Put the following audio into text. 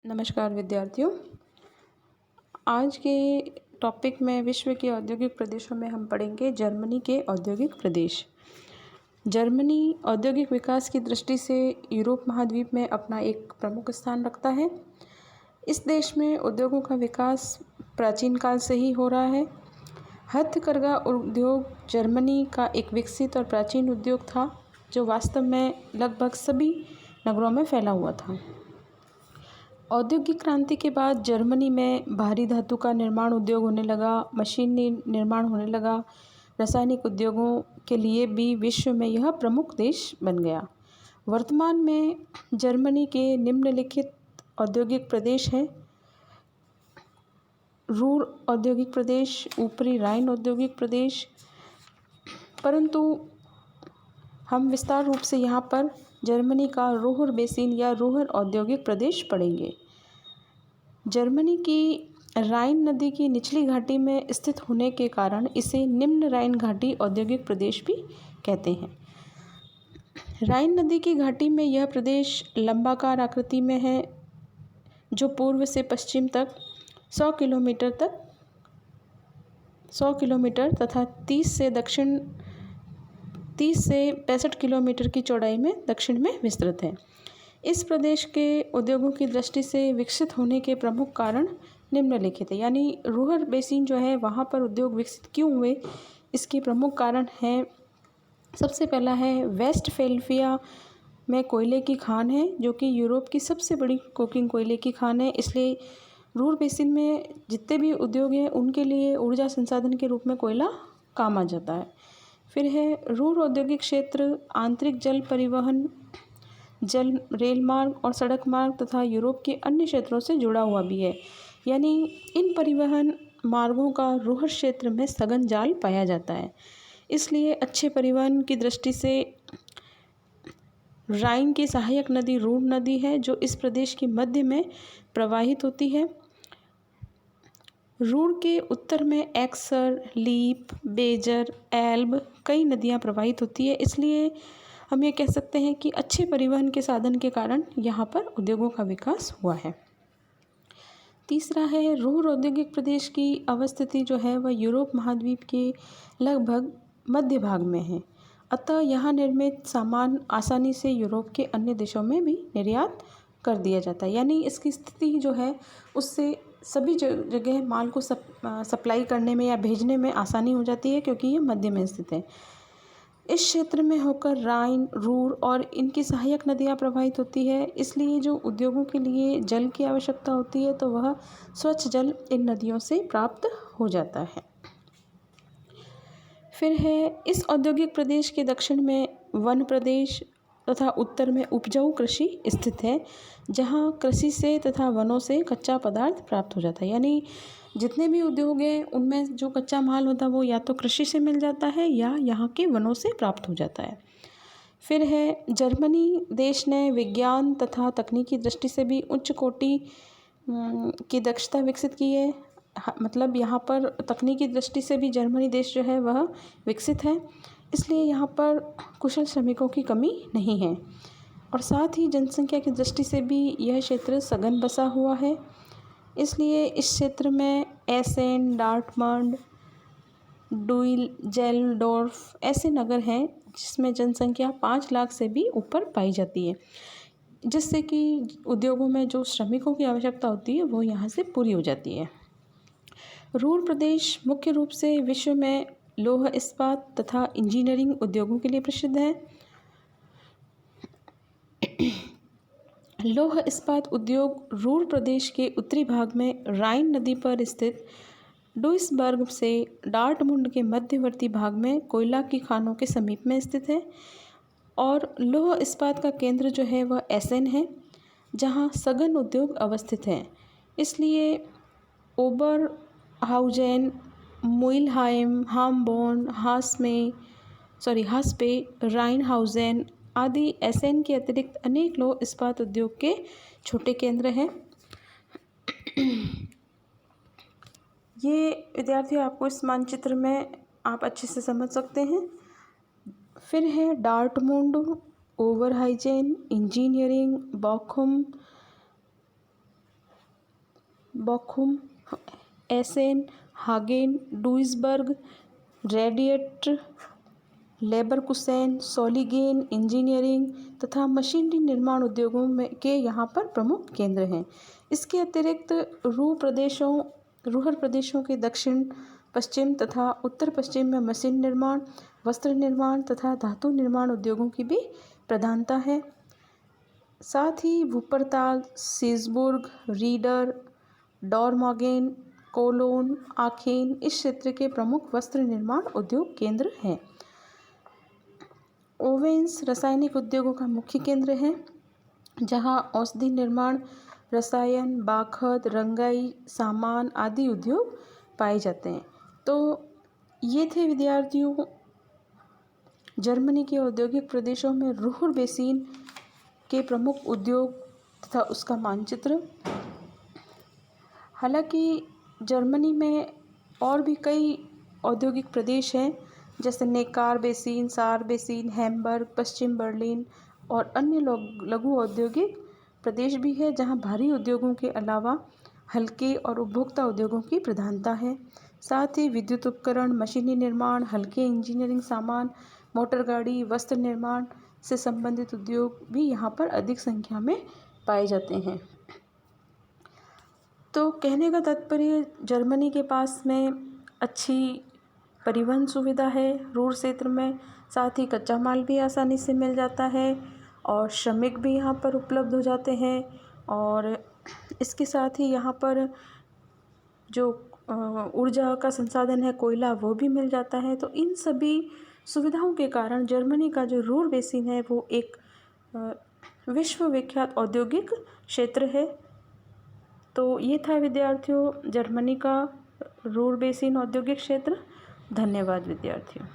नमस्कार विद्यार्थियों। आज के टॉपिक में विश्व के औद्योगिक प्रदेशों में हम पढ़ेंगे जर्मनी के औद्योगिक प्रदेश। जर्मनी औद्योगिक विकास की दृष्टि से यूरोप महाद्वीप में अपना एक प्रमुख स्थान रखता है। इस देश में उद्योगों का विकास प्राचीन काल से ही हो रहा है। हथकरघा उद्योग जर्मनी का एक विकसित और प्राचीन उद्योग था जो वास्तव में लगभग सभी नगरों में फैला हुआ था। औद्योगिक क्रांति के बाद जर्मनी में भारी धातु का निर्माण उद्योग होने लगा, मशीन निर्माण होने लगा। रासायनिक उद्योगों के लिए भी विश्व में यह प्रमुख देश बन गया। वर्तमान में जर्मनी के निम्नलिखित औद्योगिक प्रदेश हैं: रूर औद्योगिक प्रदेश, ऊपरी राइन औद्योगिक प्रदेश। परंतु हम विस्तार रूप से यहाँ पर जर्मनी का रूहर बेसिन या रूहर औद्योगिक प्रदेश पढ़ेंगे। जर्मनी की राइन नदी की निचली घाटी में स्थित होने के कारण इसे निम्न राइन घाटी औद्योगिक प्रदेश भी कहते हैं। राइन नदी की घाटी में यह प्रदेश लंबाकार आकृति में है, जो पूर्व से पश्चिम तक 100 किलोमीटर तथा 30 से 65 किलोमीटर की चौड़ाई में दक्षिण में विस्तृत है। इस प्रदेश के उद्योगों की दृष्टि से विकसित होने के प्रमुख कारण निम्नलिखित है। यानी रूहर बेसिन जो है वहाँ पर उद्योग विकसित क्यों हुए, इसके प्रमुख कारण हैं। सबसे पहला है वेस्टफैलिया में कोयले की खान है, जो कि यूरोप की सबसे बड़ी कोकिंग कोयले की खान है। इसलिए रूर बेसिन में जितने भी उद्योग हैं उनके लिए ऊर्जा संसाधन के रूप में कोयला काम आ जाता है। फिर है रूर औद्योगिक क्षेत्र आंतरिक जल परिवहन, जल रेल मार्ग और सड़क मार्ग तथा यूरोप के अन्य क्षेत्रों से जुड़ा हुआ भी है। यानी इन परिवहन मार्गों का रूहर क्षेत्र में सघन जाल पाया जाता है। इसलिए अच्छे परिवहन की दृष्टि से राइन की सहायक नदी रूर नदी है, जो इस प्रदेश के मध्य में प्रवाहित होती है। रूर के उत्तर में एक्सर, लीप, बेजर, एल्ब कई नदियाँ प्रवाहित होती है। इसलिए हम ये कह सकते हैं कि अच्छे परिवहन के साधन के कारण यहाँ पर उद्योगों का विकास हुआ है। तीसरा है रूर औद्योगिक प्रदेश की अवस्थिति जो है वह यूरोप महाद्वीप के लगभग मध्य भाग में है। अतः यहाँ निर्मित सामान आसानी से यूरोप के अन्य देशों में भी निर्यात कर दिया जाता है। यानी इसकी स्थिति जो है उससे सभी जगह माल को सप्लाई करने में या भेजने में आसानी हो जाती है, क्योंकि ये मध्य में स्थित है। इस क्षेत्र में होकर राइन, रूर और इनकी सहायक नदियाँ प्रवाहित होती है। इसलिए जो उद्योगों के लिए जल की आवश्यकता होती है तो वह स्वच्छ जल इन नदियों से प्राप्त हो जाता है। फिर है इस औद्योगिक प्रदेश के दक्षिण में वन प्रदेश तथा उत्तर में उपजाऊ कृषि स्थित है, जहाँ कृषि से तथा वनों से कच्चा पदार्थ प्राप्त हो जाता है। यानी जितने भी उद्योग हैं उनमें जो कच्चा माल होता है वो या तो कृषि से मिल जाता है या यहाँ के वनों से प्राप्त हो जाता है। फिर है जर्मनी देश ने विज्ञान तथा तकनीकी दृष्टि से भी उच्च कोटि की दक्षता विकसित की है। मतलब यहाँ पर तकनीकी दृष्टि से भी जर्मनी देश जो है वह विकसित है। इसलिए यहाँ पर कुशल श्रमिकों की कमी नहीं है और साथ ही जनसंख्या की दृष्टि से भी यह क्षेत्र सघन बसा हुआ है। इसलिए इस क्षेत्र में एसेन, डार्टमंड, डुइसेल्डोर्फ ऐसे नगर हैं जिसमें जनसंख्या 5 लाख से भी ऊपर पाई जाती है, जिससे कि उद्योगों में जो श्रमिकों की आवश्यकता होती है वो यहाँ से पूरी हो जाती है। रूर प्रदेश मुख्य रूप से विश्व में लौह इस्पात तथा इंजीनियरिंग उद्योगों के लिए प्रसिद्ध है। लौह इस्पात उद्योग रूर प्रदेश के उत्तरी भाग में राइन नदी पर स्थित डुइसबर्ग से डार्टमुंड के मध्यवर्ती भाग में कोयला की खानों के समीप में स्थित है। और लौह इस्पात का केंद्र जो है वह एसेन है, जहाँ सघन उद्योग अवस्थित हैं। इसलिए ओबरहाउजेन, मुइलहाइम, हामबोर्न, हास्पे, राइनहाउजेन आदि एसेन के अतिरिक्त अनेक लौह इस्पात उद्योग के छोटे केंद्र हैं। ये विद्यार्थियों आपको इस मानचित्र में आप अच्छे से समझ सकते हैं। फिर है डार्टमुंड, ओबरहाइजेन, engineering, बॉखुम, बॉखुम, एसेन, Hagen, Duisburg, radiate, लेबरकुसेन, सोलिगेन engineering तथा मशीनरी निर्माण उद्योगों में के यहाँ पर प्रमुख केंद्र हैं। इसके अतिरिक्त रूरल प्रदेशों के दक्षिण पश्चिम तथा उत्तर पश्चिम में मशीन निर्माण, वस्त्र निर्माण तथा धातु निर्माण उद्योगों की भी प्रधानता है। साथ ही वुपरताल, सीसबुर्ग, रीडर, डॉरमॉगेन, कोलोन, आखेन इस क्षेत्र के प्रमुख वस्त्र निर्माण उद्योग केंद्र हैं। ओवेंस रासायनिक उद्योगों का मुख्य केंद्र है, जहां औषधि निर्माण, रसायन, बाखद, रंगाई, सामान आदि उद्योग पाए जाते हैं। तो ये थे विद्यार्थियों जर्मनी के औद्योगिक प्रदेशों में रूhr बेसिन के प्रमुख उद्योग तथा उसका मानचित्र। हालांकि जर्मनी में और भी कई औद्योगिक प्रदेश हैं, जैसे नेकार बेसिन, सार बेसिन, हैम्बर्ग, पश्चिम बर्लिन और अन्य लघु औद्योगिक प्रदेश भी है, जहां भारी उद्योगों के अलावा हल्के और उपभोक्ता उद्योगों की प्रधानता है। साथ ही विद्युत उपकरण, मशीनी निर्माण, हल्के इंजीनियरिंग सामान, मोटर गाड़ी, वस्त्र निर्माण से संबंधित उद्योग भी यहाँ पर अधिक संख्या में पाए जाते हैं। तो कहने का तात्पर्य, जर्मनी के पास में अच्छी परिवहन सुविधा है रूर क्षेत्र में, साथ ही कच्चा माल भी आसानी से मिल जाता है और श्रमिक भी यहाँ पर उपलब्ध हो जाते हैं। और इसके साथ ही यहाँ पर जो ऊर्जा का संसाधन है, कोयला, वो भी मिल जाता है। तो इन सभी सुविधाओं के कारण जर्मनी का जो रूर बेसिन है वो एक विश्व विख्यात औद्योगिक क्षेत्र है। तो ये था विद्यार्थियों जर्मनी का रूर बेसिन औद्योगिक क्षेत्र। धन्यवाद विद्यार्थियों।